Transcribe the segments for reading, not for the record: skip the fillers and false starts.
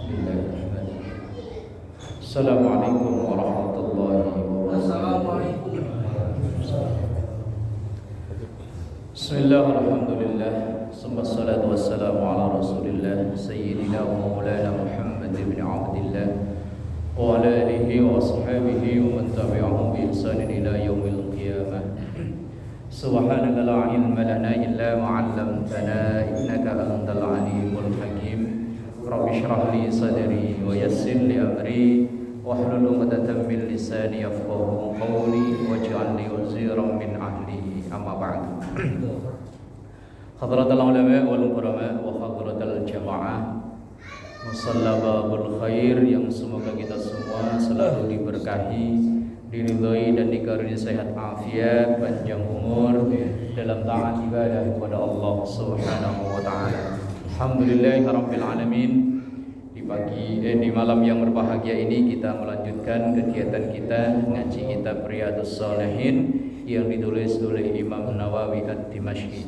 Bismillahirrahmanirrahim. Assalamualaikum warahmatullahi wabarakatuh. Bismillah, alhamdulillah, wassalatu wassalamu ala rasulillah Sayyidina wa maulana Muhammad ibn Abdillah wa ala alihi wa ashabihi wa man tabi'ahum bi ihsanin ila yaumil qiyamah. Subhanaka la ilma lana illa ma 'allamtana innaka antal alimul hakim. Rabbi shrah li sadri wa yassir li amri wahlul 'uqdatam min lisani yafqahu qawli waj'al li waziran min ahli. Amma ba'd. Hadratul ulama wal qurama wa hadratul jamaah musalla babul khair, yang semoga kita semua selalu diberkahi, diridhoi dan dikaruniai sehat afiat, panjang umur dalam taat ibadah kepada Allah Subhanahu wa taala. Alhamdulillahirabbil alamin. Di malam yang berbahagia ini kita melanjutkan kegiatan kita ngaji kitab Riyadhus Shalihin yang ditulis oleh Imam Nawawi Ad-Dimashqi.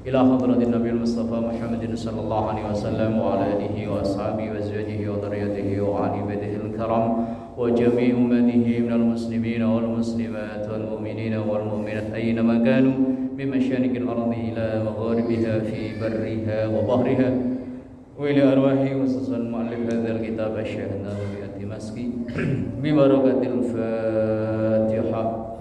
Ila hadratin Nabi Mustafa Muhammadin sallallahu alaihi wasallam wa ala alihi wa ashabihi wa azwajihi wa dhurriyyatihi wa ali baitihil karam wa jami'i ummatihi minal muslimin wal muslimat wal mu'minin wal mu'minat aina ma kanu min masyanikil ardi ila magharibiha fi barriha wa bahriha wa ila arwahi khususan mu'allif hadzal kitab Syekh Nawawi Ad-Dimashqi bi barakatil Fatihah.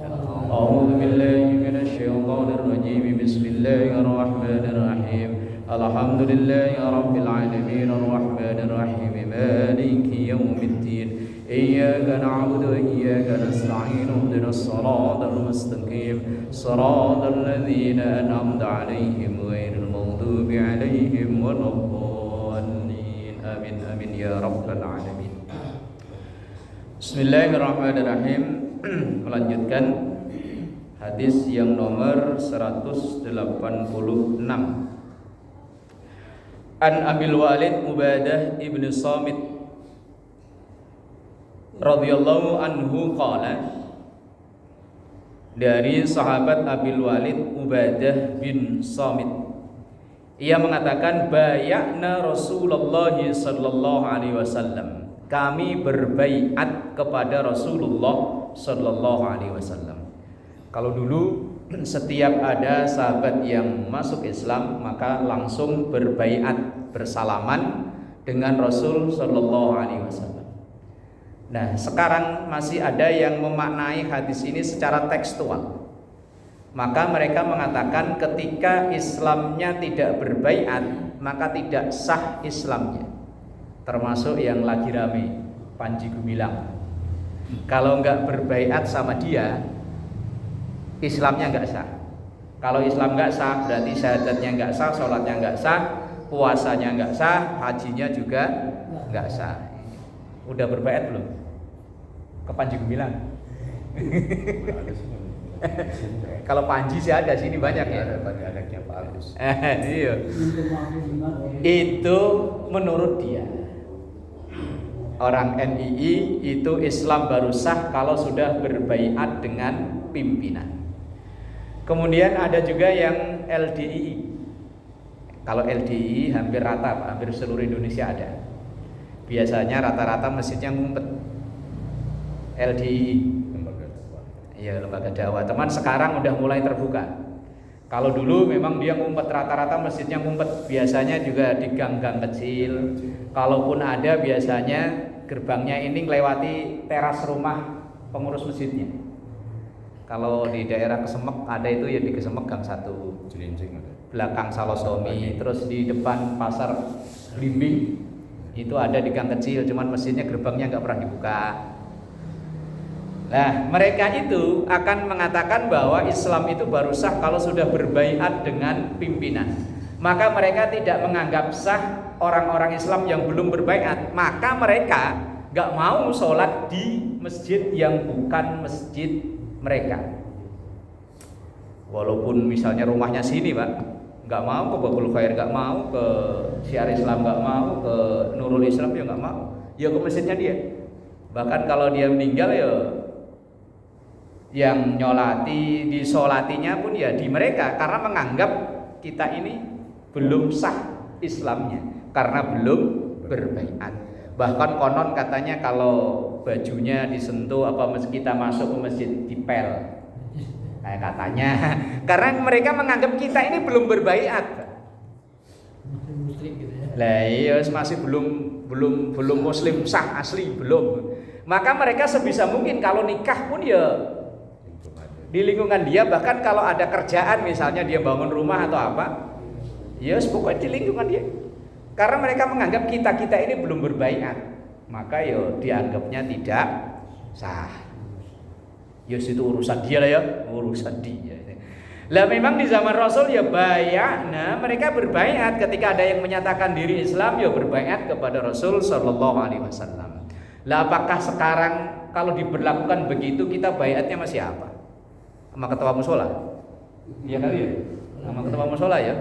A'udzu billahi minasy syaithanir rajim. Bismillahirrahmanirrahim. Alhamdulillahi rabbil alamin arrahmanir rahim maliki yaumiddin. Iyyaka na'budu wa iyyaka nasta'in. Ihdinas siratal mustaqim. Siratal ladzina an'amta 'alaihim ghairil maghdubi 'alaihim waladdallin. Amin amin ya rabbal alamin. Bismillahirrahmanirrahim. Melanjutkan hadis yang nomor 186. An Abil Walid Ubadah ibn Samit radhiyallahu anhu qala, dari sahabat Abil Walid Ubadah bin Samit, ia mengatakan, bay'na Rasulullah sallallahu alaihi wasallam, kami berbaiat kepada Rasulullah sallallahu alaihi wasallam. Kalau dulu setiap ada sahabat yang masuk Islam maka langsung berbaiat, bersalaman dengan Rasul sallallahu alaihi wasallam. Nah, sekarang masih ada yang memaknai hadis ini secara tekstual. Maka mereka mengatakan ketika Islamnya tidak berbaiat maka tidak sah Islamnya. Termasuk yang lagi rame, Panji Gumilang. Kalau enggak berbaiat sama dia, Islamnya enggak sah. Kalau Islam enggak sah, berarti syahadatnya enggak sah, sholatnya enggak sah, puasanya enggak sah, hajinya juga enggak sah. Udah berbaiat belum? Ke Panji Gumilang? Kalau Panji sih ada, sini banyak ya. Ada anaknya Pak Agus. Iya. Itu menurut dia, orang NII itu Islam baru sah kalau sudah berbaiat dengan pimpinan. Kemudian ada juga yang LDII. Kalau LDII hampir rata, Pak, hampir seluruh Indonesia ada. Biasanya rata-rata masjidnya ngumpet. LDII, iya, lembaga dakwah. Teman sekarang udah mulai terbuka. Kalau dulu memang dia ngumpet, rata-rata masjidnya ngumpet. Biasanya juga di gang-gang kecil. Kalaupun ada, biasanya gerbangnya ini melewati teras rumah pengurus masjidnya. Kalau di daerah Kesemek ada itu ya, di Kesemek Gang 1, Cilincing ada. belakang Salosomi, terus di depan Pasar Blimbing itu ada di gang kecil, cuman masjidnya gerbangnya nggak pernah dibuka. Nah, mereka itu akan mengatakan bahwa Islam itu baru sah kalau sudah berbaiat dengan pimpinan. Maka mereka tidak menganggap sah orang-orang Islam yang belum berbaiat. Maka mereka nggak mau sholat di masjid yang bukan masjid mereka. Walaupun misalnya rumahnya sini, Pak, nggak mau ke Babul Khair, nggak mau ke Syiar Islam, nggak mau ke Nurul Islam, ya nggak mau, ya ke masjidnya dia. Bahkan kalau dia meninggal ya yang nyolati, disolatinya pun ya di mereka, karena menganggap kita ini belum sah Islamnya karena belum berbaiat. Bahkan konon katanya kalau bajunya disentuh kita masuk ke masjid dipel. Kayak katanya. Karena mereka menganggap kita ini belum berbaiat. Muslim gitu ya. Lah iya masih belum muslim sah asli belum. Maka mereka sebisa mungkin kalau nikah pun ya di lingkungan dia, bahkan kalau ada kerjaan misalnya dia bangun rumah atau apa, ya pokoknya di lingkungan dia. Karena mereka menganggap kita ini belum berbaiat, maka ya dianggapnya tidak sah. Ya itu urusan dia lah ya, urusan dia. Lah memang di zaman Rasul ya bay'na, mereka berbaiat ketika ada yang menyatakan diri Islam ya berbaiat kepada Rasul sallallahu alaihi wasallam. Lah apakah sekarang kalau diberlakukan begitu kita baiatnya masih apa? Sama ketua mushola? Iya kali ya? Sama ketua mushola ya?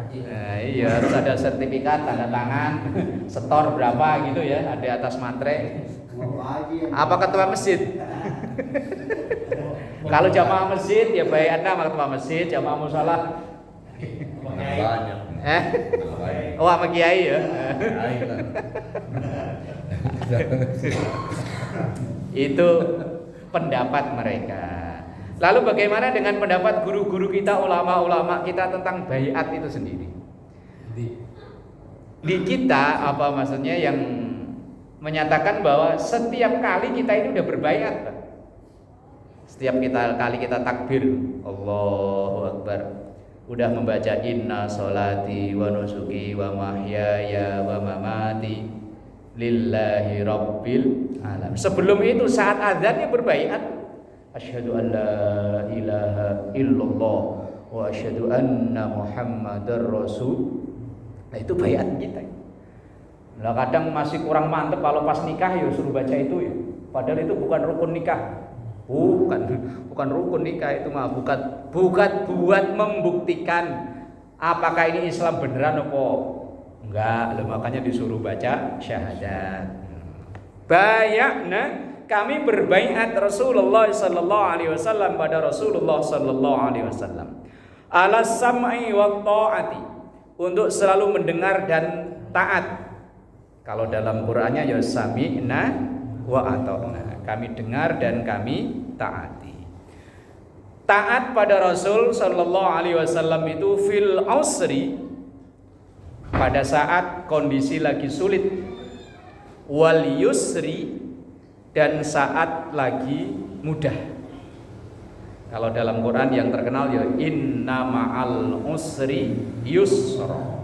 Nah, iya harus ada sertifikat, tanda tangan, setor berapa gitu ya, ada atas materai. Apa ketua masjid? Kalau jamaah masjid ya baiatnya sama ketua masjid, jamaah mushola banyak. Oh sama kiai ya. Itu pendapat mereka. Lalu bagaimana dengan pendapat guru-guru kita, ulama-ulama kita tentang baiat itu sendiri? Di kita apa maksudnya yang menyatakan bahwa setiap kali kita ini udah berbaiat. Setiap kali kita takbir Allahu Akbar, udah membaca inna sholati wa nusuki wa mahyaya wa mamati lillahi rabbil alamin. Sebelum itu saat azannya berbaiat, asyhadu an la ilaha illallah wa asyhadu anna muhammadar rasul. Nah itu baiat kita. Nah kadang masih kurang mantep kalau pas nikah ya suruh baca itu ya. Padahal itu bukan rukun nikah. Bukan rukun nikah, itu mah bukan buat membuktikan apakah ini Islam beneran apa enggak. Makanya disuruh baca syahadat. Bayakna, kami berbaiat Rasulullah sallallahu alaihi wasallam pada Rasulullah sallallahu alaihi wasallam ala sam'i wa ta'ati, untuk selalu mendengar dan taat. Kalau dalam Qur'annya ya sami'na wa ata'na, kami dengar dan kami taati. Taat pada Rasul sallallahu alaihi wasallam itu fil usri, pada saat kondisi lagi sulit, wal yusri, dan saat lagi mudah. Kalau dalam Quran yang terkenal ya inna ma'al usri yusra,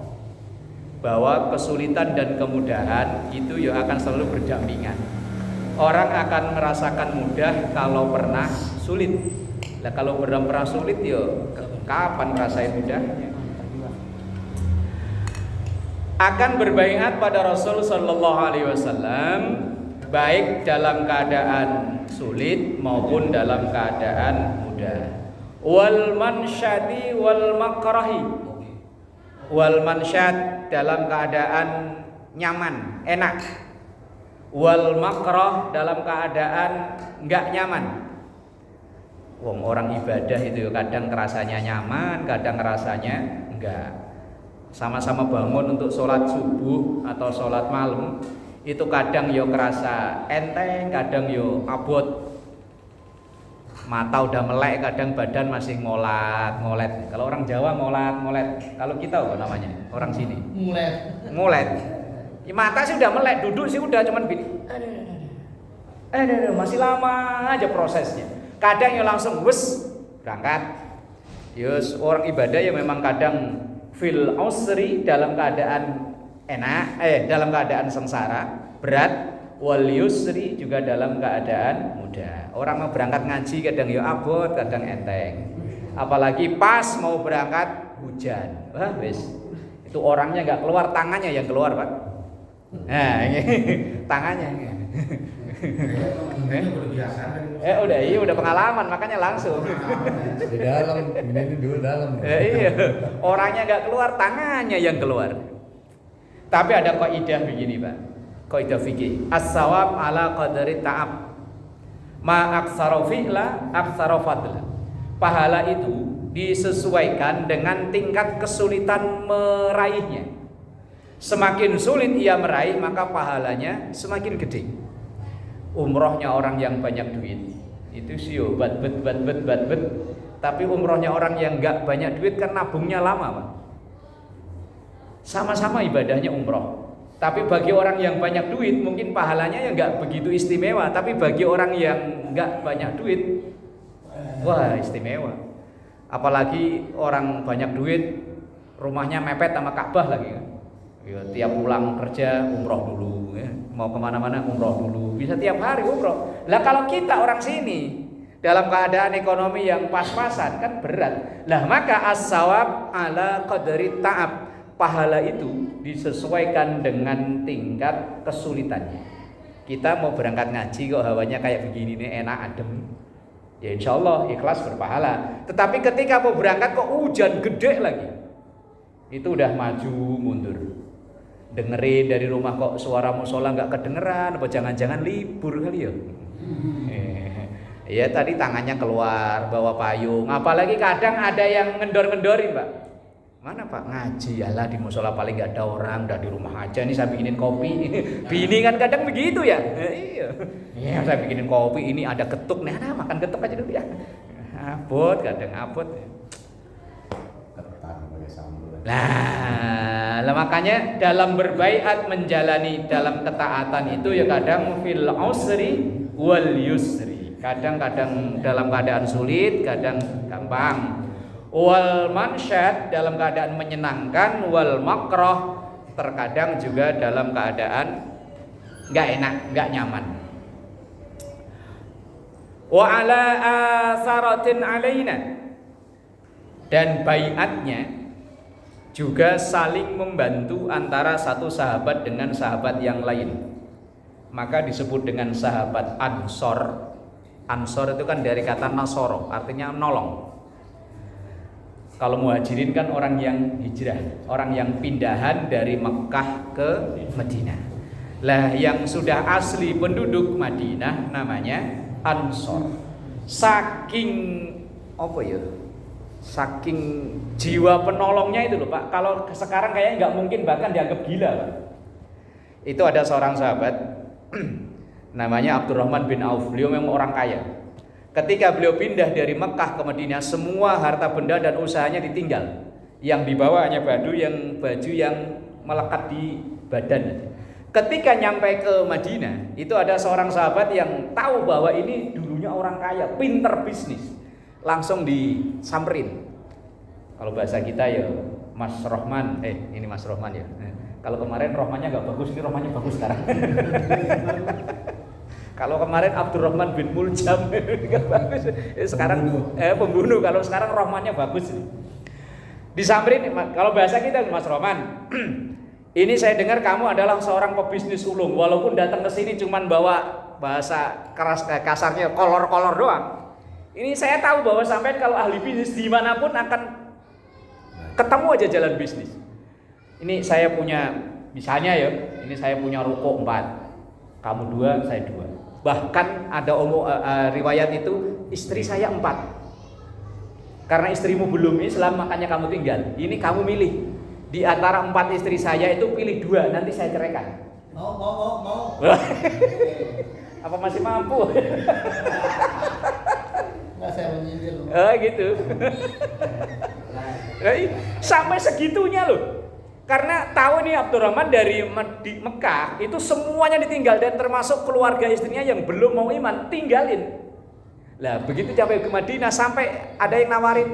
bahwa kesulitan dan kemudahan itu ya akan selalu berdampingan. Orang akan merasakan mudah kalau pernah sulit. Nah kalau pernah sulit ya kapan merasain mudahnya? Akan berbaiat pada Rasul sallallahu alaihi wasallam baik dalam keadaan sulit maupun dalam keadaan mudah. Wal mansyati wal makrahi. Wal mansyat dalam keadaan nyaman, enak. Wal makrah dalam keadaan enggak nyaman. Wong orang ibadah itu kadang rasanya nyaman, kadang rasanya enggak. Sama-sama bangun untuk sholat subuh atau sholat malam, itu kadang yo kerasa enteng, kadang yo abot. Mata udah melek, kadang badan masih ngolet. Kalau orang Jawa ngolet. Kalau kita apa namanya? Orang sini. Ngolet. Ya, mata sih udah melek, duduk sih udah cuman gini. Masih lama aja prosesnya. Kadang ya langsung wes berangkat. Yus orang ibadah ya memang kadang fil usri dalam keadaan enak, dalam keadaan sengsara, berat, wal yusri juga dalam keadaan mudah. Orang mau berangkat ngaji kadang ya abot, kadang enteng. Apalagi pas mau berangkat hujan. Wah, wes. Itu orangnya enggak keluar, tangannya yang keluar, Pak. Nah, ini tangannya. Udah pengalaman makanya langsung. Di dalam, ini dulu dalam. Iya, orangnya nggak keluar, tangannya yang keluar. Tapi ada kaidah begini, Pak. Kaidah fikih. As-sawab ala qadari ta'ab. Ma aktsara fi'la aktsara fadla. Pahala itu disesuaikan dengan tingkat kesulitan meraihnya. Semakin sulit ia meraih, maka pahalanya semakin gede. Umrohnya orang yang banyak duit itu sih bat. Tapi umrohnya orang yang nggak banyak duit kan nabungnya lama, Pak. Sama-sama ibadahnya umroh. Tapi bagi orang yang banyak duit mungkin pahalanya ya nggak begitu istimewa. Tapi bagi orang yang nggak banyak duit, wah istimewa. Apalagi orang banyak duit, rumahnya mepet sama Ka'bah lagi kan. Ya, tiap pulang kerja umroh dulu, ya. Mau kemana-mana umroh dulu. Bisa tiap hari umroh. Lah kalau kita orang sini dalam keadaan ekonomi yang pas-pasan kan berat. Lah maka as-sawab ala qadri ta'ab. Pahala itu disesuaikan dengan tingkat kesulitannya. Kita mau berangkat ngaji kok hawanya kayak begini nih, enak adem, ya insya Allah ikhlas berpahala. Tetapi ketika mau berangkat kok hujan gede lagi, itu udah maju mundur. Dengerin dari rumah kok suara musola nggak kedengeran, apa jangan-jangan libur kali ya? Ya tadi tangannya keluar bawa payung, apalagi kadang ada yang ngendor-ngendorin, Pak. Mana Pak ngaji, yalah di musola paling nggak ada orang, udah di rumah aja nih saya bikinin kopi. Bini kan kadang begitu ya. Iya, saya bikinin kopi, ini ada ketuk, nah makan ketuk aja dulu ya. Abot, kadang abot. Ketan pakai sambal. Nah, makanya dalam berbaiat menjalani dalam ketaatan itu ya kadang fil usri wal yusri. Kadang-kadang dalam keadaan sulit, kadang gampang. Wal mansyad dalam keadaan menyenangkan, wal makroh terkadang juga dalam keadaan nggak enak, nggak nyaman. Wa ala asaratin alaina, dan baiatnya juga saling membantu antara satu sahabat dengan sahabat yang lain. Maka disebut dengan sahabat Ansor. Ansor itu kan dari kata nasoro, artinya nolong. Kalau muhajirin kan orang yang hijrah, orang yang pindahan dari Mekah ke Madinah. Lah yang sudah asli penduduk Madinah namanya Ansor. Saking apa ya? Saking jiwa penolongnya itu loh Pak. Kalau sekarang kayaknya nggak mungkin, bahkan dianggap gila Pak. Itu ada seorang sahabat namanya Abdurrahman bin Auf. Beliau memang orang kaya. Ketika beliau pindah dari Mekah ke Madinah, semua harta benda dan usahanya ditinggal. Yang dibawa hanya baju yang melekat di badan. Ketika nyampe ke Madinah, itu ada seorang sahabat yang tahu bahwa ini dulunya orang kaya, pinter bisnis. Langsung disamperin. Kalau bahasa kita ya Mas Rohman, ini Mas Rohman ya. Kalau kemarin Rohmannya nggak bagus, ini Rohmannya bagus sekarang. Kalau kemarin Abdurrahman bin Muljam nggak bagus, sekarang pembunuh. Kalau sekarang Rohmannya bagus. Disamperin, kalau bahasa kita Mas Rohman, ini saya dengar kamu adalah seorang pebisnis ulung, walaupun datang ke sini cuman bawa bahasa keras kasarnya kolor-kolor doang. Ini saya tahu bahwa sampai kalau ahli bisnis dimanapun akan ketemu aja jalan bisnis. Ini saya punya, misalnya ya, ini saya punya ruko 4, kamu 2, saya 2. Bahkan ada riwayat itu istri saya 4. Karena istrimu belum Islam makanya kamu tinggal. Ini kamu milih di antara 4 istri saya itu pilih 2, nanti saya ceraikan. Mau. Apa masih mampu? Nggak, saya menyindir. Gitu. Sampai segitunya loh. Karena tahu nih Abdurrahman dari di Mekah itu semuanya ditinggal, dan termasuk keluarga istrinya yang belum mau iman tinggalin. Lah begitu sampai ke Madinah, sampai ada yang nawarin,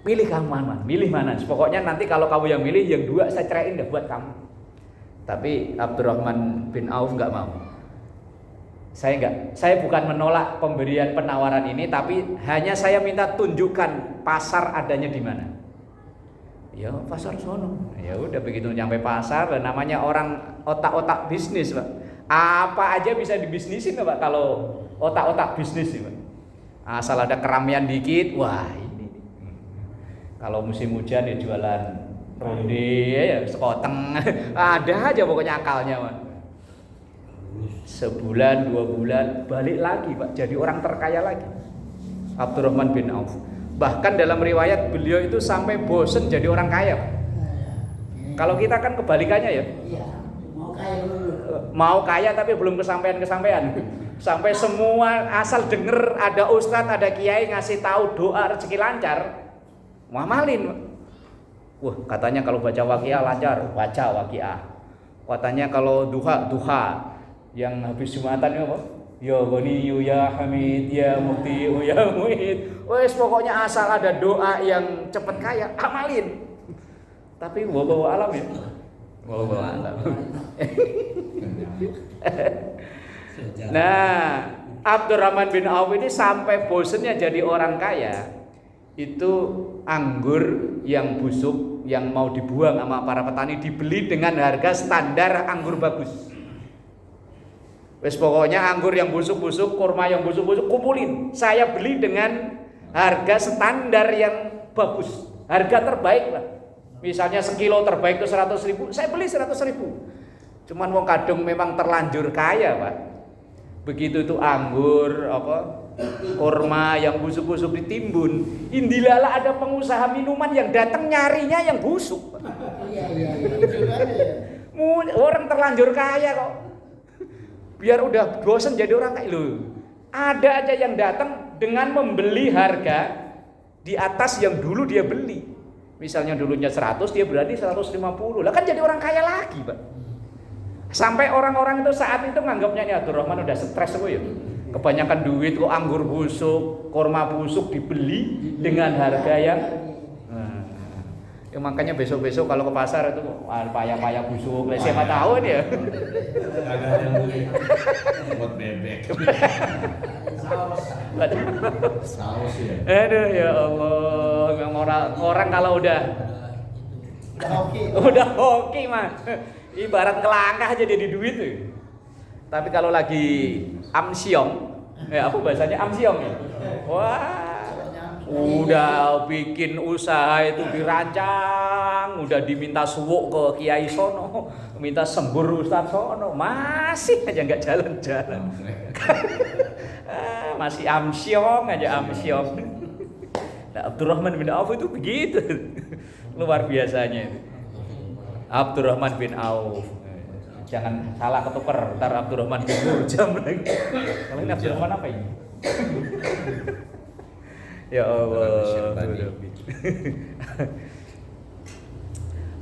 pilih kamu mana, milih mana. Pokoknya nanti kalau kamu yang milih, yang 2 saya ceraiin dah buat kamu. Tapi Abdurrahman bin Auf nggak mau. Saya bukan menolak pemberian penawaran ini, tapi hanya saya minta tunjukkan pasar adanya di mana. Ya pasar sono. Ya udah begitu nyampe pasar, namanya orang otak-otak bisnis Pak. Apa aja bisa dibisnisin Pak kalau otak-otak bisnis Pak. Asal ada keramaian dikit, wah ini. Kalau musim hujan ya jualan ronde ya sekoteng. Ada aja pokoknya akalnya Pak. Sebulan 2 bulan balik lagi Pak, jadi orang terkaya lagi. Abdurrahman bin Auf. Bahkan dalam riwayat beliau itu sampai bosen jadi orang kaya Pak. Kalau kita kan kebalikannya ya. Iya, mau kaya dulu. Mau kaya tapi belum kesampaian. Sampai semua asal denger ada ustadz, ada kiai ngasih tahu doa rezeki lancar, ngamalin. Wah, katanya kalau baca waqiah lancar, baca waqiah. Katanya kalau duha yang habis Jumatan apa? Ya Ghaniyu ya Hamid ya Mukti ya Muid. Wes pokoknya asal ada doa yang cepet kaya, amalin. Tapi bawa alam ya. Bawa alam. Nah, Abdurrahman bin Auf ini sampai bosennya jadi orang kaya. Itu anggur yang busuk yang mau dibuang sama para petani dibeli dengan harga standar anggur bagus. Wes pokoknya anggur yang busuk-busuk, kurma yang busuk-busuk kumpulin. Saya beli dengan harga standar yang bagus, harga terbaik lah. Misalnya sekilo terbaik itu 100.000, saya beli 100.000. Cuman wong kadung memang terlanjur kaya, Pak. Begitu itu anggur kurma yang busuk-busuk ditimbun, indilala ada pengusaha minuman yang datang nyarinya yang busuk. Iya. Orang terlanjur kaya kok. Biar udah bosen jadi orang kaya loh. Ada aja yang datang dengan membeli harga di atas yang dulu dia beli. Misalnya dulunya 100, dia berarti 150. Lah kan jadi orang kaya lagi, Pak. Sampai orang-orang itu saat itu nganggapnya ini Abdurrahman udah stres ya. Kebanyakan duit kok anggur busuk, kurma busuk dibeli dengan harga yang ya makanya besok-besok kalau ke pasar itu paya-paya busuk, siapa tahu ya. Ada yang beli buat bebek. Saus ya. Aduh ya Allah, memang orang kalau udah hoki mah. Ibarat kelangkah aja jadi duit tuh. Tapi kalau lagi amsyong, apa bahasanya amsyong ya? Wah, udah bikin usaha itu dirancang, udah diminta suwuk ke Kiai sono, minta sembur Ustaz sono, masih aja nggak jalan-jalan. Masih amsyong aja amsyong. Nah, Abdurrahman bin Auf itu begitu, luar biasanya itu. Abdurrahman bin Auf. Jangan salah ketuker, ntar Abdurrahman bin Murjam lagi. Kalau ini Abdurrahman apa ini? Ya Allah.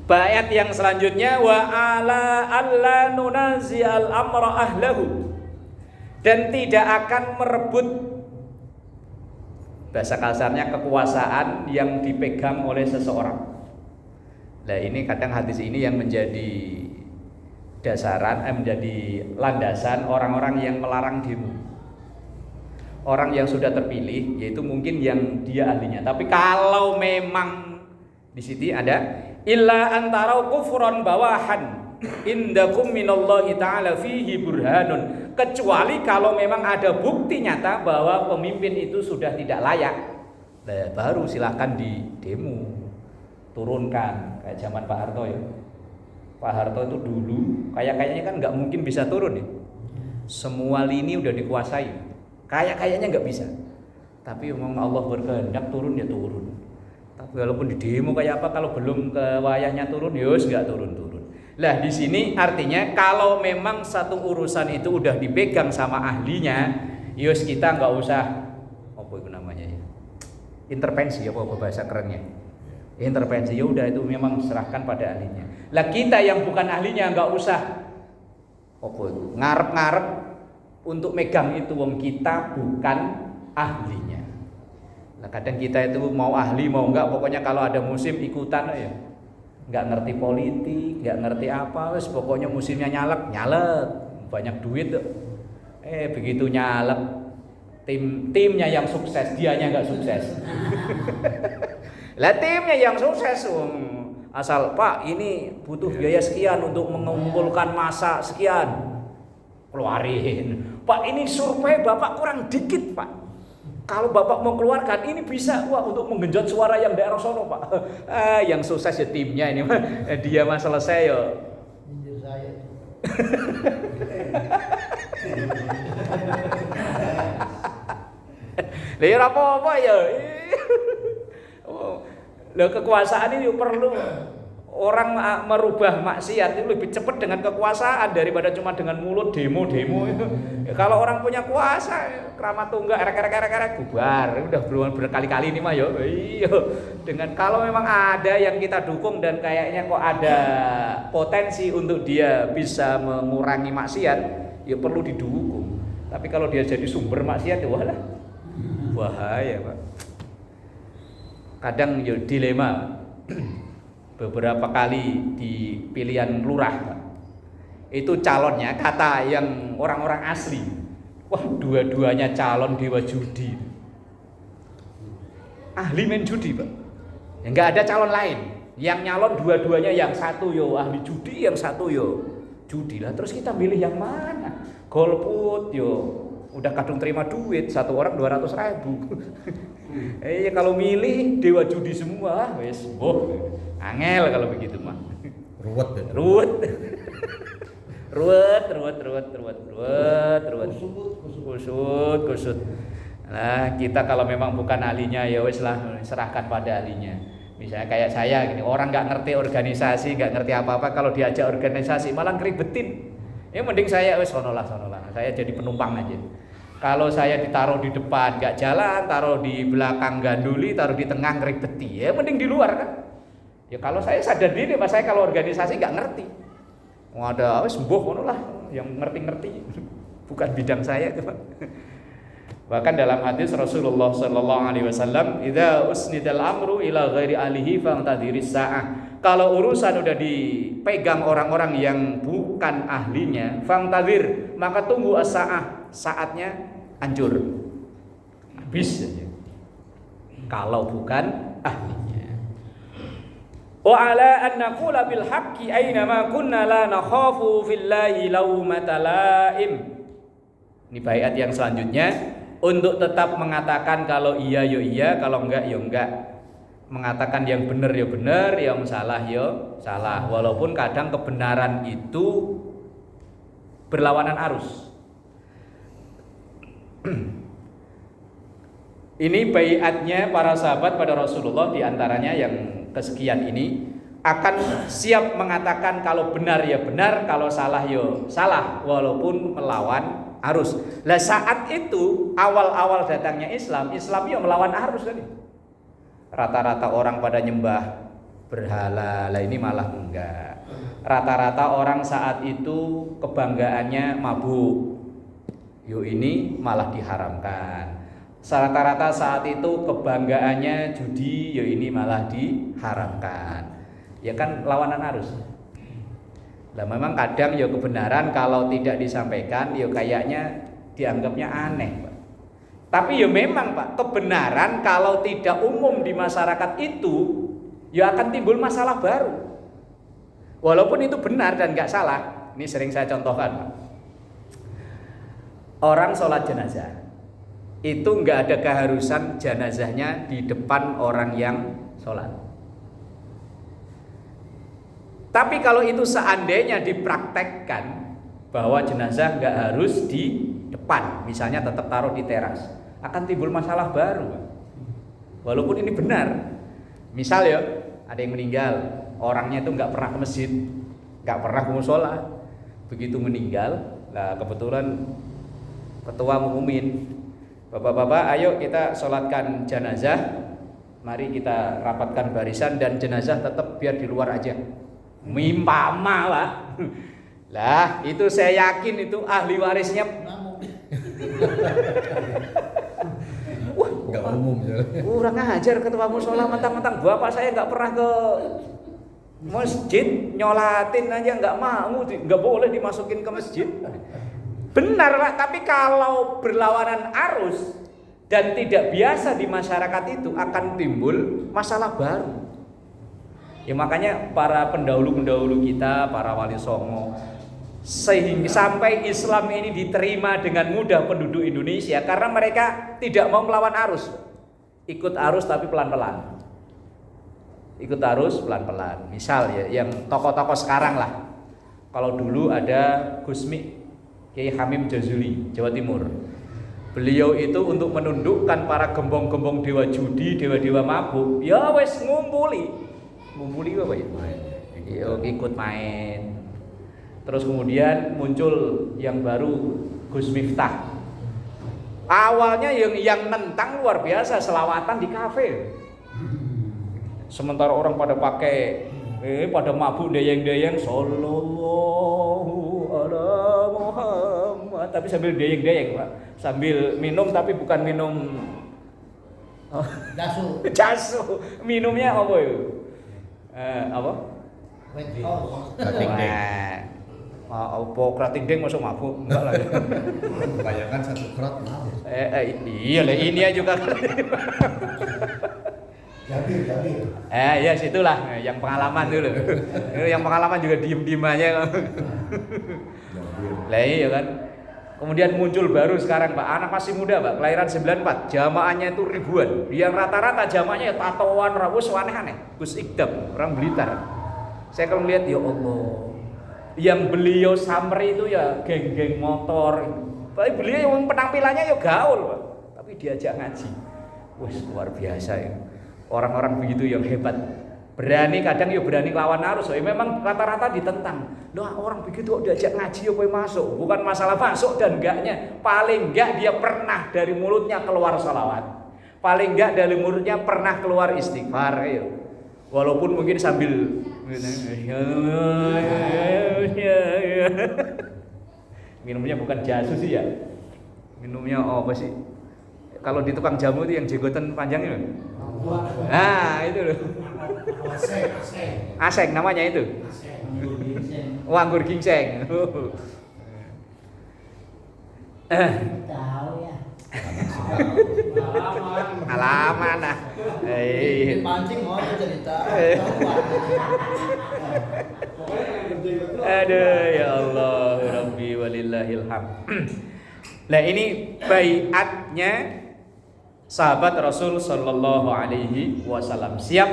Bayat yang selanjutnya wa ala alla nunazi al amra ahlahu, dan tidak akan merebut, bahasa kasarnya, kekuasaan yang dipegang oleh seseorang. Nah ini kadang hadis ini yang menjadi dasaran, menjadi landasan orang-orang yang melarang demo. Orang yang sudah terpilih, yaitu mungkin yang dia ahlinya. Tapi kalau memang di sini ada illa antara kufron bawahan indakum minallahi ta'ala fihi burhanun, kecuali kalau memang ada bukti nyata bahwa pemimpin itu sudah tidak layak, nah, baru silahkan di demo, turunkan kayak zaman Pak Harto ya. Pak Harto itu dulu kayaknya kan nggak mungkin bisa turun ya. Semua lini udah dikuasai, kayaknya nggak bisa. Tapi memang Allah berkehendak turun ya turun. Tapi walaupun di demo kayak apa, kalau belum ke wayahnya turun, yos nggak turun. Lah di sini artinya kalau memang satu urusan itu udah dipegang sama ahlinya, yos kita nggak usah apa itu namanya ya, intervensi apa bahasa kerennya. Intervensi ya udah itu memang serahkan pada ahlinya. Lah kita yang bukan ahlinya nggak usah apa itu ngarep-ngarep untuk megang itu, wong kita bukan ahlinya. Nah kadang kita itu mau ahli mau enggak, pokoknya kalau ada musim ikutan ya. Enggak ngerti politik, enggak ngerti apa, wes pokoknya musimnya nyalek, banyak duit tuh. Begitu nyalek, timnya yang sukses, dianya enggak sukses. Lah timnya yang sukses, asal Pak ini butuh biaya sekian untuk mengumpulkan massa sekian, keluarin. Pak ini survei Bapak kurang dikit Pak, kalau Bapak mau keluarkan ini bisa untuk menggenjot suara yang daerah sono Pak. Yang sukses ya timnya ini, dia mah selesai ya. Minjir saya. Lah ya apa-apa ya. Lah kekuasaan ini perlu Orang merubah maksiat itu lebih cepat dengan kekuasaan daripada cuma dengan mulut demo-demo itu. Ya, kalau orang punya kuasa, keramat tunggal, erek bubar. Udah belum berkali-kali ini mah yo. Iya. Dengan kalau memang ada yang kita dukung dan kayaknya kok ada potensi untuk dia bisa mengurangi maksiat, ya perlu didukung. Tapi kalau dia jadi sumber maksiat, ya walah. Bahaya, Pak. Kadang ya dilema. Beberapa kali di pilihan lurah itu calonnya kata yang orang-orang asli, wah dua-duanya calon dewa judi, ahli main judi Pak, ya, nggak ada calon lain yang nyalon dua-duanya, yang satu yo ahli judi, yang satu yo judi lah. Terus kita milih yang mana? Golput yo udah kadung terima duit satu orang 200.000. Kalau milih dewa judi semua, wes boh. Angel kalau begitu mah. Ruwet ya. Ruwet. Kusut. Nah, kita kalau memang bukan ahlinya ya wes lah, serahkan pada ahlinya. Misalnya kayak saya gini, orang nggak ngerti organisasi, nggak ngerti apa-apa, kalau diajak organisasi malah ngeribetin. Ya mending saya wes sonolah. Saya jadi penumpang aja. Kalau saya ditaruh di depan nggak jalan, taruh di belakang ganduli, taruh di tengah ngeribeti. Ya mending di luar kan. Ya kalau saya sadar diri, Mas, saya kalau organisasi nggak ngerti. Ada sembuh ngono lah, yang ngerti-ngerti. Bukan bidang saya itu, Pak. Bahkan dalam hadis Rasulullah sallallahu alaihi wasallam, "Idza usnidal amru ila ghairi ahlihi fantadhiris sa'ah." Kalau urusan udah dipegang orang-orang yang bukan ahlinya, fantadhir, maka tunggu as-sa'ah, saatnya hancur. Habis saja. Kalau bukan ahlinya. Wa ala an naqula bil haqqi aina ma kunna la nakhafu fillahi laumata laim. Ini baiat yang selanjutnya, untuk tetap mengatakan kalau iya yo iya, kalau enggak yo enggak. Mengatakan yang benar yo benar, yang salah yo salah. Walaupun kadang kebenaran itu berlawanan arus. Ini baiatnya para sahabat pada Rasulullah, diantaranya yang kesekian ini akan siap mengatakan kalau benar ya benar, kalau salah ya salah, walaupun melawan arus. Lah saat itu awal-awal datangnya Islam ya melawan arus kan. Rata-rata orang pada nyembah berhala, lah ini malah enggak. Rata-rata orang saat itu kebanggaannya mabuk, yo ini malah diharamkan. Rata-rata saat itu kebanggaannya judi, ya ini malah diharamkan. Ya kan lawanan arus. Lah memang kadang ya kebenaran kalau tidak disampaikan ya kayaknya dianggapnya aneh, Pak. Tapi ya memang Pak, kebenaran kalau tidak umum di masyarakat itu ya akan timbul masalah baru. Walaupun itu benar dan nggak salah. Ini sering saya contohkan, Pak. Orang sholat jenazah itu nggak ada keharusan jenazahnya di depan orang yang sholat. Tapi kalau itu seandainya dipraktekkan bahwa jenazah nggak harus di depan, misalnya tetap taruh di teras, akan timbul masalah baru. Walaupun ini benar, misal ya ada yang meninggal, orangnya itu nggak pernah ke masjid, nggak pernah ke mushola, begitu meninggal, lah kebetulan ketua ngumumin, Bapak-bapak, ayo kita sholatkan jenazah. Mari kita rapatkan barisan dan jenazah tetap biar di luar aja. Mimpama lah. Lah, itu saya yakin itu ahli warisnya. Wah, nggak umum ya. Kurang ajar ketua mushola, mentang-mentang bapak saya nggak pernah ke masjid, nyolatin aja nggak mau, nggak boleh dimasukin ke masjid. Benar Pak, tapi kalau berlawanan arus dan tidak biasa di masyarakat itu akan timbul masalah baru. Ya makanya para pendahulu-pendahulu kita, para wali songo, sehingga sampai Islam ini diterima dengan mudah penduduk Indonesia karena mereka tidak mau melawan arus. Ikut arus tapi pelan-pelan. Ikut arus pelan-pelan. Misal ya yang tokoh-tokoh sekarang lah. Kalau dulu ada Gusmi Kiai Hamim Jazuli, Jawa Timur. Beliau itu untuk menundukkan para gembong-gembong dewa judi, dewa-dewa mabuk, ya wes ngumpuli apa ya? ikut main. Terus kemudian muncul yang baru Gus Miftah. Awalnya yang nentang luar biasa, selawatan di kafe. Sementara orang pada pakai pada mabuk deyeng-deyeng sallallahu ala Muhammad, tapi sambil deyeng-deyeng, Pak. Sambil minum tapi bukan minum jasu. Minumnya apa itu? Apa? Krating deng. Apa krating deng masuk mabuk? Enggak lah. Bayangkan satu krat. Iya lah, ini juga. Jabir. Ya situlah yang pengalaman dulu. Yang pengalaman juga diem-diem aja. Lah iya kan. Kemudian muncul baru sekarang Pak, anak masih muda Pak, kelahiran 94, jamaahnya itu ribuan. Yang rata-rata jamaahnya tatoan, rawus, aneh-aneh. Gus Ikdam, orang Blitar. Saya kalau lihat ya Allah, yang beliau samri itu ya geng-geng motor. Tapi beliau yang penampilannya ya gaul Pak, tapi diajak ngaji. Wih luar biasa ya. Orang-orang begitu yang hebat. Berani kadang ya berani lawan arus. Memang rata-rata ditentang. Loh orang begitu kok diajak ngaji apa masuk? Bukan masalah masuk dan enggaknya. Paling enggak dia pernah dari mulutnya keluar salawat. Paling enggak dari mulutnya pernah keluar istighfar. Ayo. Walaupun mungkin sambil minumnya bukan jasu sih ya. Minumnya apa sih? Kalau di tukang jamu itu yang jenggotan panjangnya. Nah, itu loh. Asek namanya itu. Anggur ginseng. Tahu ya. Alaman nah. Mancing mau cerita. Aduh ya Allah, Rabbi walillahil hamd. Nah ini baiatnya sahabat Rasul Sallallahu Alaihi Wasallam, siap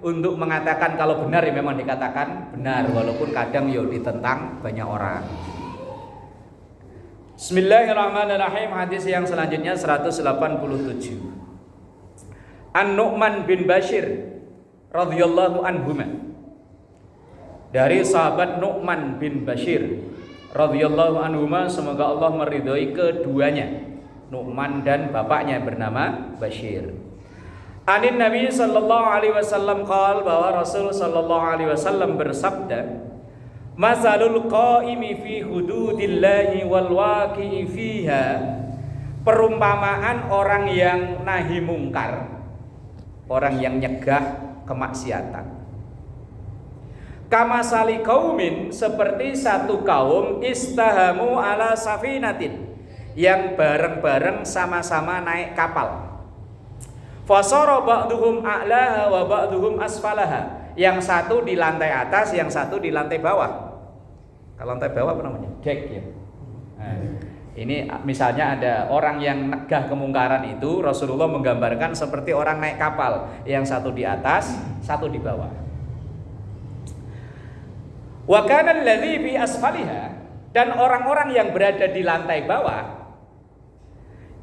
untuk mengatakan kalau benar ya memang dikatakan benar, walaupun kadang ya ditentang banyak orang. Bismillahirrahmanirrahim. Hadis yang selanjutnya 187. An-Nu'man bin Bashir radhiyallahu anhuma, dari sahabat Nu'man bin Bashir radhiyallahu anhuma, semoga Allah meridhoi keduanya, Nu'man dan bapaknya bernama Bashir. Anin Nabi sallallahu alaihi wasallam qala, bahwa Rasul sallallahu alaihi wasallam bersabda, masalul qaimi fi hududillahi wal waqi'i fiha, perumpamaan orang yang nahi mungkar, orang yang nyegah kemaksiatan. Kama sali kaumin, seperti satu kaum istahamu ala safinatin, yang bareng-bareng sama-sama naik kapal. Fasara ba'duhum a'laha wa ba'duhum asfalaha, yang satu di lantai atas, yang satu di lantai bawah. Kalau lantai bawah apa namanya? Deck ya. Nah, ini misalnya ada orang yang negah kemungkaran itu, Rasulullah menggambarkan seperti orang naik kapal, yang satu di atas, satu di bawah. Wa kana alladzi fi asfaliha, dan orang-orang yang berada di lantai bawah,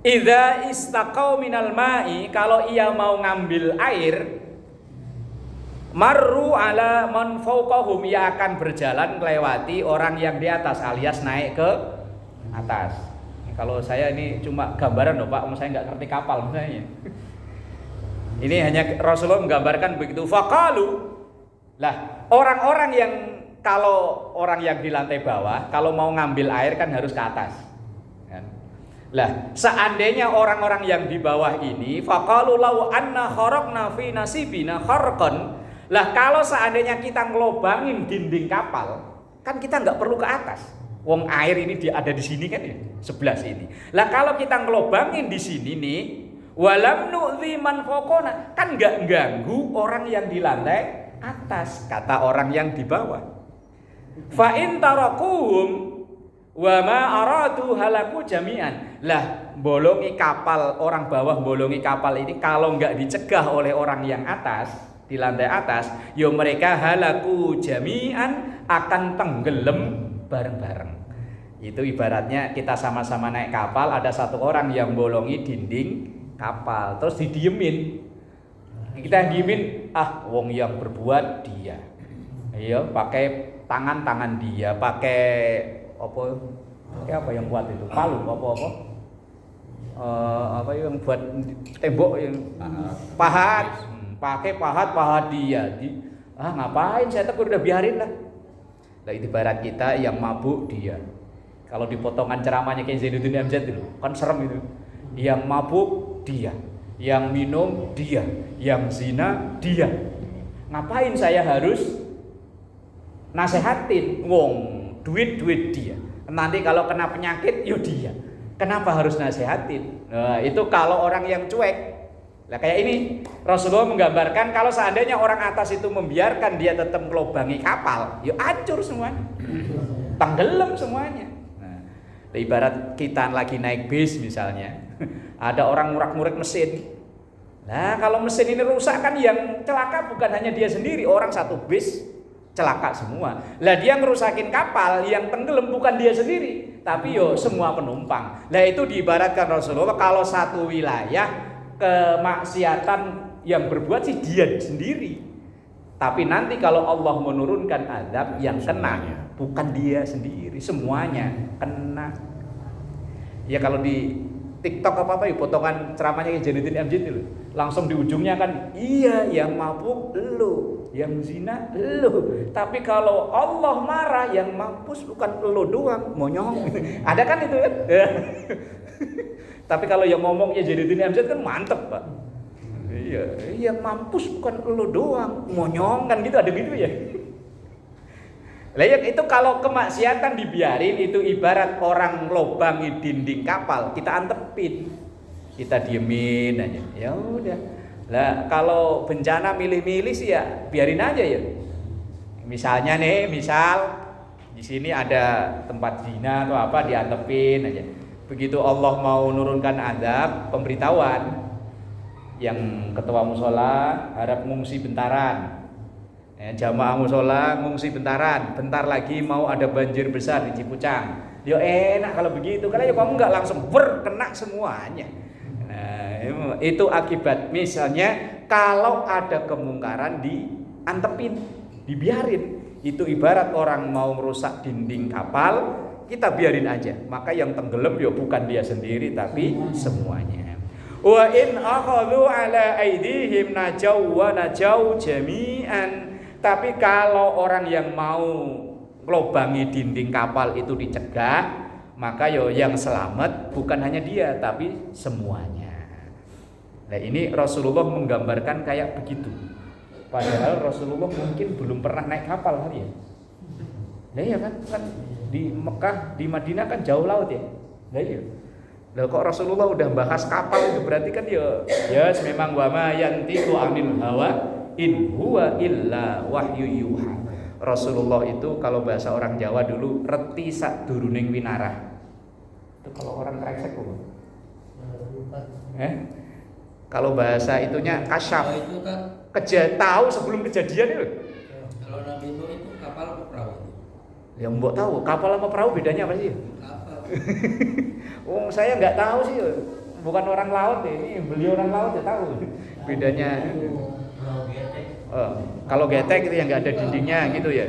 idza istaqau minal ma'i, kalau ia mau ngambil air, marru ala man fawqahum, ia akan berjalan melewati orang yang di atas, alias naik ke atas. Kalau saya ini cuma gambaran loh Pak, saya nggak ngerti kapal misalnya. Ini hanya Rasulullah menggambarkan begitu. Faqalu, lah orang-orang yang, kalau orang yang di lantai bawah kalau mau ngambil air kan harus ke atas. Lah, seandainya orang-orang yang di bawah ini, faqalu law anna kharaqna fi nasibina kharqan, lah kalau seandainya kita ngelobangin dinding kapal, kan kita nggak perlu ke atas. Wong air ini ada di sini kan ya, sebelah sini. Lah kalau kita ngelobangin di sini nih, walam nu'dzi man fawqana, kan nggak ganggu orang yang di lantai atas, kata orang yang di bawah. Fa in tarakuhum wa ma aradu halaku jami'an. Lah bolongi kapal, orang bawah bolongi kapal ini kalau nggak dicegah oleh orang yang atas di lantai atas, yo mereka halaku jami'an, akan tenggelam bareng-bareng. Itu ibaratnya kita sama-sama naik kapal, ada satu orang yang bolongi dinding kapal, terus didiemin. Kita diemin, wong yang berbuat dia. Iya, pakai tangan dia, pakai apa yang kuat itu? Palu apa? Apa yang buat tembok yang pahat. Pakai pahat dia. Ngapain? Saya tegur udah biarin lah. Nah, itu ibarat kita yang mabuk dia. Kalau di potongan ceramahnya kayak Zainuddin Amjad itu, kan serem itu. Yang mabuk dia, yang minum dia, yang zina dia. Ngapain saya harus nasehatin? Wong duit dia. Nanti kalau kena penyakit, yo dia. Kenapa harus nasehatin? Nah, itu kalau orang yang cuek. Nah, kayak ini Rasulullah menggambarkan kalau seandainya orang atas itu membiarkan dia tetap melobangi kapal, yo hancur semuanya. Tenggelam semuanya. Nah, ibarat kita lagi naik bis misalnya, ada orang ngurak-ngurik mesin. Nah, kalau mesin ini rusak kan yang celaka bukan hanya dia sendiri, orang satu bis celaka semua. Lah dia ngerusakin kapal, yang tenggelam bukan dia sendiri, tapi yo semua penumpang. Lah itu diibaratkan Rasulullah kalau satu wilayah kemaksiatan yang berbuat sih dia sendiri. Tapi nanti kalau Allah menurunkan azab yang kena bukan dia sendiri, semuanya kena. Ya kalau di TikTok apa ya potongan ceramahnya kayak Zainuddin Amjad itu langsung di ujungnya kan iya yang mabuk elu, yang zina elu. Tapi kalau Allah marah yang mampus bukan elu doang, monyong. Ada kan itu kan? Tapi kalau yang ngomongnya Zainuddin Amjad kan mantep Pak. Iya, yang mampus bukan elu doang, monyong kan gitu, ada gitu ya. Lah itu kalau kemaksiatan dibiarin itu ibarat orang lobangi dinding kapal, kita antepin. Kita diemin aja. Ya udah. Lah kalau bencana milih-milih sih ya biarin aja ya. Misalnya nih, di sini ada tempat zina atau apa diantepin aja. Begitu Allah mau nurunkan azab, pemberitahuan yang ketua musola harap ngungsi bentaran. Jamaah musola ngungsi bentaran, bentar lagi mau ada banjir besar di Cipucang. Yo enak kalau begitu, karena ya kamu nggak langsung kena semuanya. Nah, itu akibat misalnya kalau ada kemungkaran diantepin, dibiarin. Itu ibarat orang mau merusak dinding kapal, kita biarin aja. Maka yang tenggelam ya bukan dia sendiri tapi semuanya. Wa in akhadhu ala aidihim najaw wa najaw jami'an. Tapi kalau orang yang mau ngelobangi dinding kapal itu dicegah, maka yo yang selamat bukan hanya dia tapi semuanya. Nah ini Rasulullah menggambarkan kayak begitu. Padahal Rasulullah mungkin belum pernah naik kapal kali ya. Nah iya kan di Mekah, di Madinah kan jauh laut ya. Nah iya. Lah kok Rasulullah udah bahas kapal itu berarti kan ya memang wa ma yantiqu anil hawa in huwa illa wahyu yuha. Rasulullah itu kalau bahasa orang Jawa dulu reti sak duruning winarah. Itu kalau orang krengsek kok. Kalau bahasa itunya kasyaf. Itu kan Tahu sebelum kejadian itu. kalau Nabi Nuh itu kapal apa perahu? Ya mbok tahu kapal sama perahu bedanya apa sih? Kapal. Saya nggak tahu sih. Bukan orang laut ini, beliau orang laut ya tahu. Bedanya. Kalau getek itu yang nggak ada dindingnya gitu ya.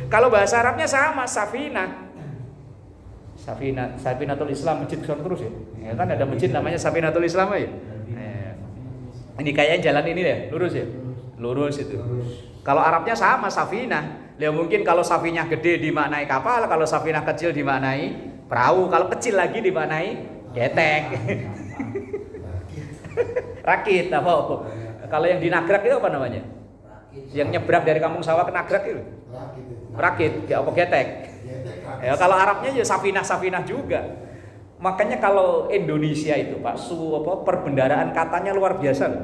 Kalau bahasa Arabnya sama, Safinatul Islam, masjid terus ya. Ya kan ada masjid namanya Safinatul Islam ya. Ini kayaknya jalan ini ya, lurus ya. Lurus itu. Kalau Arabnya sama Safinah. Ya mungkin kalau Safinah gede dimaknai kapal, kalau Safinah kecil dimaknai perahu, kalau kecil lagi dimaknai getek. Rakit apa? Kalau yang di Nagrag itu apa namanya? Yang nyebrang dari Kampung Sawah ke Nagrag itu? Rakit, ya apa getek? Ya kalau Arabnya ya Safinah juga. Makanya kalau Indonesia itu Pak, perbendaharaan katanya luar biasa loh.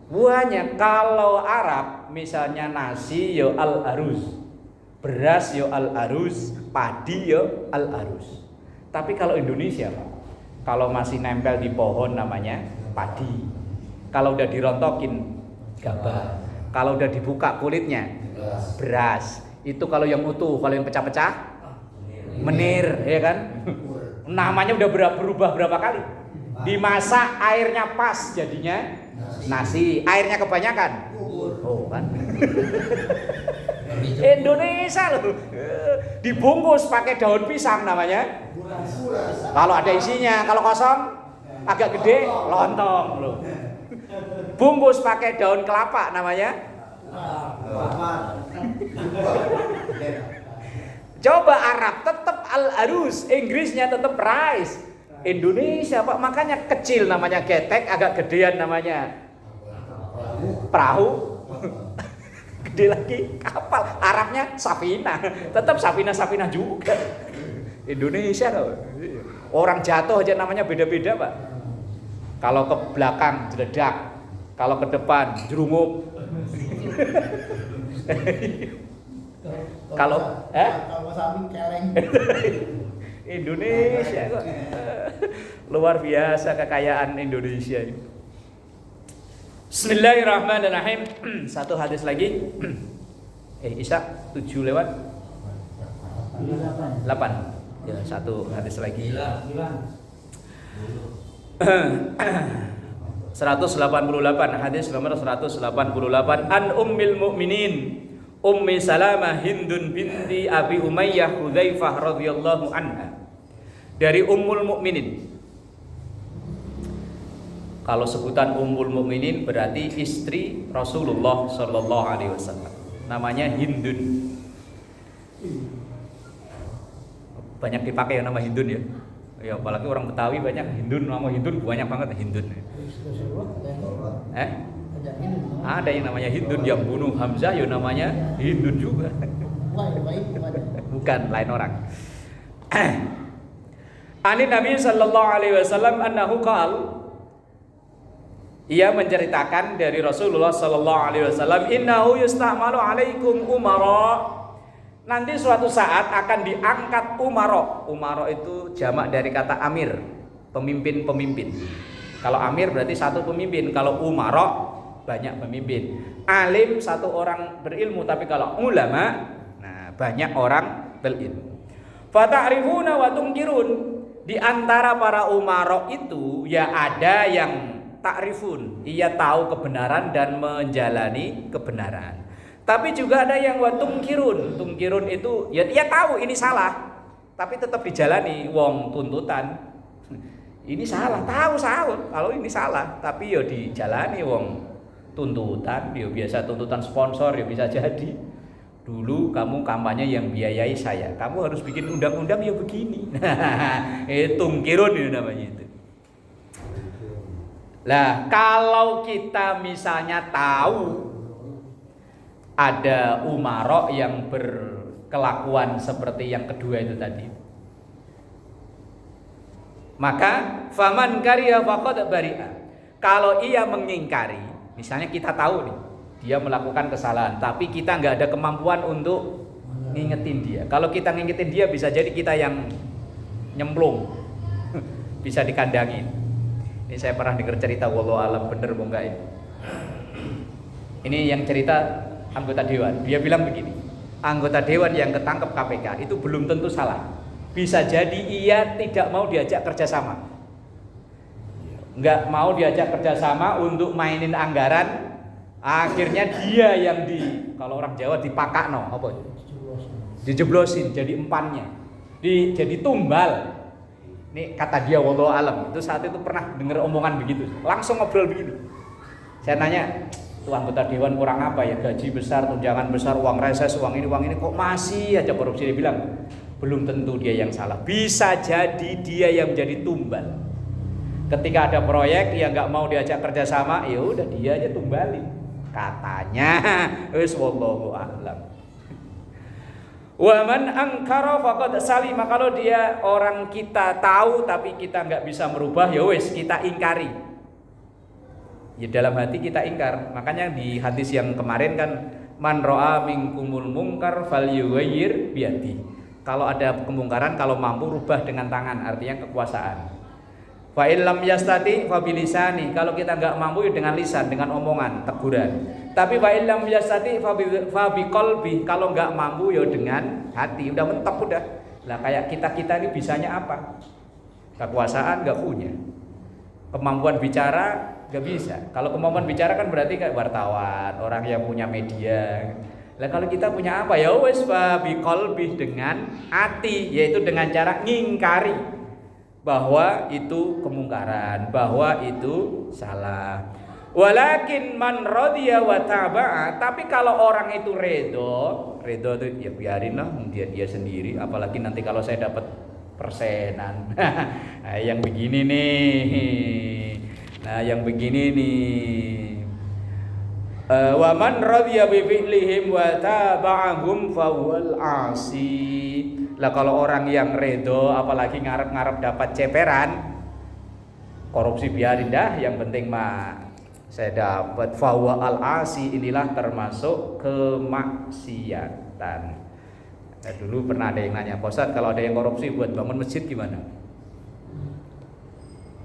Banyak. Kalau Arab misalnya nasi yo al-aruz, beras yo al-aruz, padi yo al-aruz. Tapi kalau Indonesia Pak, kalau masih nempel di pohon namanya padi. Kalau udah dirontokin gabah. Kalau udah dibuka kulitnya beras. Itu kalau yang utuh, kalau yang pecah-pecah menir, ya kan? Namanya udah berubah berapa kali? Dimasak airnya pas jadinya nasi, airnya kebanyakan. Oh kan. Indonesia loh. Dibungkus pakai daun pisang namanya. Kalau ada isinya, kalau kosong agak gede, lontong loh. Bungkus pakai daun kelapa namanya. Coba Arab tetap al-arus, Inggrisnya tetap rice. Indonesia Pak, makanya kecil namanya getek, agak gedean namanya perahu. Gede lagi kapal, Arabnya safina, tetap safina juga. Indonesia loh. Orang jatuh aja namanya beda-beda Pak. Kalau ke belakang jeledak, kalau ke depan jerungup. Kalau samping keleng. Indonesia kok. Luar biasa kekayaan Indonesia ini. Bismillahirrahmanirrahim. Satu hadis lagi. Isya 7 lewat 8. Ya, satu hadis lagi. 188 hadis nomor 188 an ummil mukminin Ummi Salamah Hindun binti Abi Umayyah Hudzaifah radhiyallahu anha. Dari Ummul Mukminin. Kalau sebutan Ummul Mukminin berarti istri Rasulullah sallallahu alaihi wasallam. Namanya Hindun. Banyak dipakai yang nama Hindun ya. Ya apalagi orang Betawi banyak Hindun, nama Hindun banyak banget Hindun. Ada yang namanya Hindun yang bunuh Hamzah, ya namanya Hindun juga. Bukan, lain orang. Ani Nabi sallallahu alaihi wasallam annahu qal, ia menceritakan dari Rasulullah sallallahu alaihi wasallam, innahu yusta'malu alaikum umara. Nanti suatu saat akan diangkat umara. Umara itu jamak dari kata amir, pemimpin-pemimpin. Kalau amir berarti satu pemimpin, kalau umara banyak pemimpin. Alim satu orang berilmu, tapi kalau ulama, nah banyak orang berilmu. Fata'rifuna wa tunkirun. Di antara para umara itu ya ada yang ta'rifun, ia tahu kebenaran dan menjalani kebenaran. Tapi juga ada yang wa tunkirun. Tunkirun itu ya ia tahu ini salah, tapi tetap dijalani wong tuntutan. Ini salah, tahu kalau ini salah, tapi ya dijalani wong tuntutan, ya biasa tuntutan sponsor ya bisa jadi. Dulu kamu kampanye yang biayai saya, kamu harus bikin undang-undang ya begini. Tungkirun itu namanya itu. Lah kalau kita misalnya tahu ada umarok yang berkelakuan seperti yang kedua itu tadi, maka faman kariya faqad bari'a. Kalau ia mengingkari, misalnya kita tahu nih dia melakukan kesalahan, tapi kita nggak ada kemampuan untuk ngingetin dia. Kalau kita ngingetin dia, bisa jadi kita yang nyemplung, bisa dikandangin. Ini saya pernah dengar cerita, wallahu alam bener mau nggak ini. Ini yang cerita anggota dewan. Dia bilang begini, anggota dewan yang ketangkep KPK itu belum tentu salah. Bisa jadi ia tidak mau diajak kerjasama, nggak mau diajak kerjasama untuk mainin anggaran. Akhirnya dia yang kalau orang Jawa dipakakno apa? Dijeblosin jadi empannya, jadi tumbal. Ini kata dia wallahu alam. Itu saat itu pernah dengar omongan begitu, langsung ngobrol begini. Saya nanya, tuh anggota dewan kurang apa ya? Gaji besar, tunjangan besar, uang reses, uang ini kok masih aja korupsi? Dia bilang, belum tentu dia yang salah. Bisa jadi dia yang menjadi tumbal. Ketika ada proyek dia nggak mau diajak kerjasama, ya udah dia aja tumbalin. Katanya, wis wallahu a'lam. Wa man angkara faqad salima. Kalau dia orang kita tahu tapi kita nggak bisa merubah, ya wis kita ingkari. Ya dalam hati kita ingkar. Makanya di hadis yang kemarin kan, man ra'a minkumul munkar falyughayyir biyadi. Kalau ada kemungkaran, kalau mampu rubah dengan tangan, artinya kekuasaan. Fa illam yastati fa bilisani. Kalau kita enggak mampu ya dengan lisan, dengan omongan, teguran. Tapi fa illam yastati fa biqalbi. Kalau enggak mampu ya dengan hati. Udah mentok udah. Lah kayak kita ini bisanya apa? Kekuasaan enggak punya. Kemampuan bicara Nggak bisa. Kalau kemampuan bicara kan berarti kayak wartawan, orang yang punya media. Lah kalau kita punya apa ya wes biqalbi dengan hati, yaitu dengan cara ngingkari bahwa itu kemungkaran, bahwa itu salah. Walakin man radiya wa taba'a, tapi kalau orang itu redo itu ya biarin lah dia sendiri, apalagi nanti kalau saya dapat persenan. Nah, yang begini nih. Nah, yang begini nih. Wa man radiya bi fi'lihim wa taba'ahum fa huwal 'asi. Lah kalau orang yang redo apalagi ngarep-ngarep dapat ceperan, korupsi biarin dah, yang penting mah saya dapat fa huwal 'asi, inilah termasuk kemaksiatan. Nah, dulu pernah ada yang nanya, "Pak Ustadz, kalau ada yang korupsi buat bangun masjid gimana?"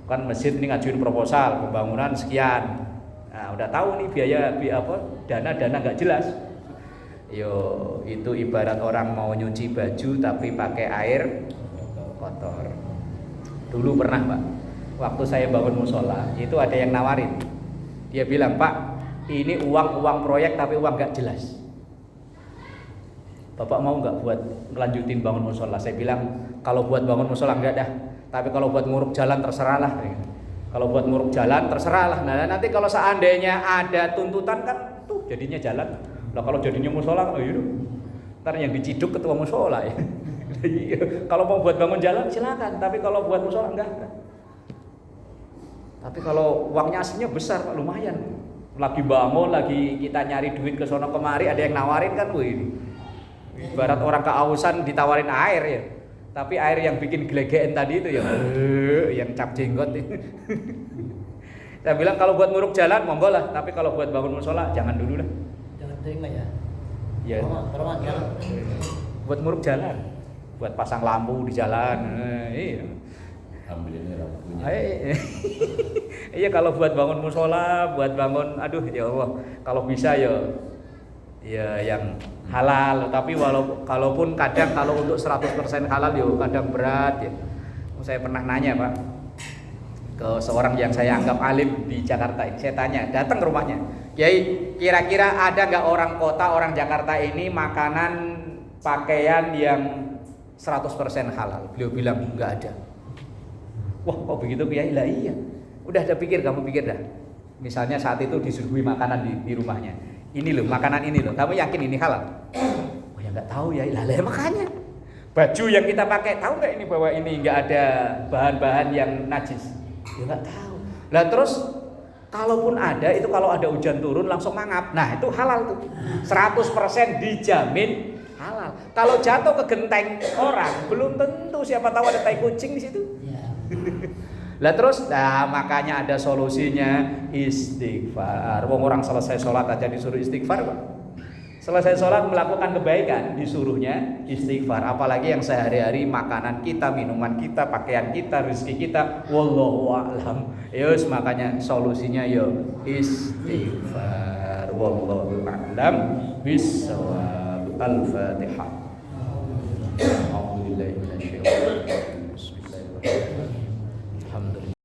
Kan masjid ini ngajuin proposal pembangunan sekian. Nah, udah tahu nih biaya dana nggak jelas. Yo, itu ibarat orang mau nyuci baju tapi pakai air kotor. Dulu pernah, Pak, waktu saya bangun musola, itu ada yang nawarin. Dia bilang, "Pak, ini uang proyek tapi uang nggak jelas. Bapak mau nggak buat ngelanjutin bangun musola?" Saya bilang, "Kalau buat bangun musola enggak dah. Tapi kalau buat nguruk jalan terserahlah." Kalau buat nguruk jalan terserahlah. Nah, nanti kalau seandainya ada tuntutan kan tuh jadinya jalan. Lah kalau jadinya musola, ntar yang diciduk ketua musola ya. Kalau mau buat bangun jalan silakan, tapi kalau buat musola enggak. Tapi kalau uangnya aslinya besar Pak, lumayan. Lagi bangun, lagi kita nyari duit ke sono kemari, ada yang nawarin kan, ini. Ibarat orang kehausan ditawarin air ya. Tapi air yang bikin gelegean tadi itu yang cap jenggot. Saya bilang kalau buat nguruk jalan monggo lah, tapi kalau buat bangun musola jangan dulu dah. Jangan terima ya. Ya. Perman jalan. Buat nguruk jalan, buat pasang lampu di jalan. Iya. Ambil ini lampunya. Iya, kalau buat bangun musola, buat bangun, aduh ya Allah, kalau bisa ya yang halal. Tapi kalaupun kadang kalau untuk 100% halal ya kadang berat ya. Saya pernah nanya Pak ke seorang yang saya anggap alim di Jakarta. Saya tanya, datang ke rumahnya, "Kiai, kira-kira ada nggak orang kota, orang Jakarta ini makanan pakaian yang 100% halal?" Beliau bilang nggak ada. Wah, kok begitu Kiai? Lah iya. Udah ada kamu pikir dah. Misalnya saat itu disuguhi makanan di rumahnya. Ini loh, makanan ini loh. Kamu yakin ini halal? Oh ya nggak tahu ya. Lah makanya. Baju yang kita pakai, tahu nggak ini bahwa ini nggak ada bahan-bahan yang najis? Ya nggak tahu. Lah terus kalaupun ada, itu kalau ada hujan turun langsung mangap. Nah itu halal tuh. 100% dijamin halal. Kalau jatuh ke genteng orang, belum tentu, siapa tahu ada tai kucing di situ. Lah terus, makanya ada solusinya, istighfar. Wong orang selesai sholat aja disuruh istighfar Pak. Selesai sholat melakukan kebaikan disuruhnya istighfar. Apalagi yang sehari-hari makanan kita, minuman kita, pakaian kita, rezeki kita. Wallahu a'lam. Yus, makanya solusinya istighfar. Wallahu a'lam bissawab. Al-Fatihah. Alhamdulillah.